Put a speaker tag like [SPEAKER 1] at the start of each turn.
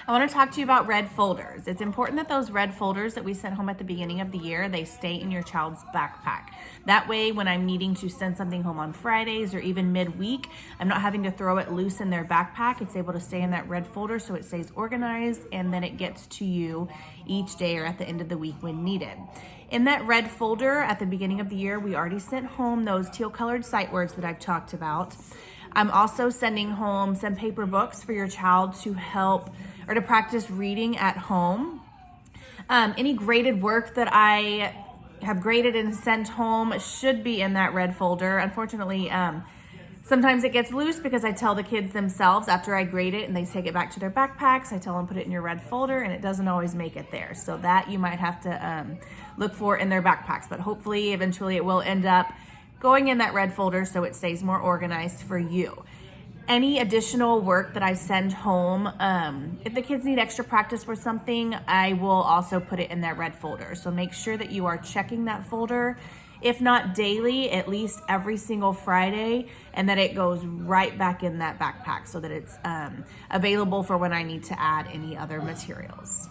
[SPEAKER 1] I want to talk to you about red folders. It's important that those red folders that we sent home at the beginning of the year, they stay in your child's backpack. That way, when I'm needing to send something home on Fridays or even midweek, I'm not having to throw it loose in their backpack. It's able to stay in that red folder so it stays organized, and then it gets to you each day or at the end of the week when needed. In that red folder at the beginning of the year, we already sent home those teal colored sight words that I've talked about. I'm also sending home some paper books for your child to help or to practice reading at home. Any graded work that I have graded and sent home should be in that red folder. Unfortunately, sometimes it gets loose because I tell the kids themselves after I grade it and they take it back to their backpacks, I tell them put it in your red folder, and it doesn't always make it there. So that you might have to look for in their backpacks, but hopefully eventually it will end up going in that red folder so it stays more organized for you. Any additional work that I send home, if the kids need extra practice for something, I will also put it in that red folder. So make sure that you are checking that folder, if not daily, at least every single Friday, and that it goes right back in that backpack so that it's available for when I need to add any other materials.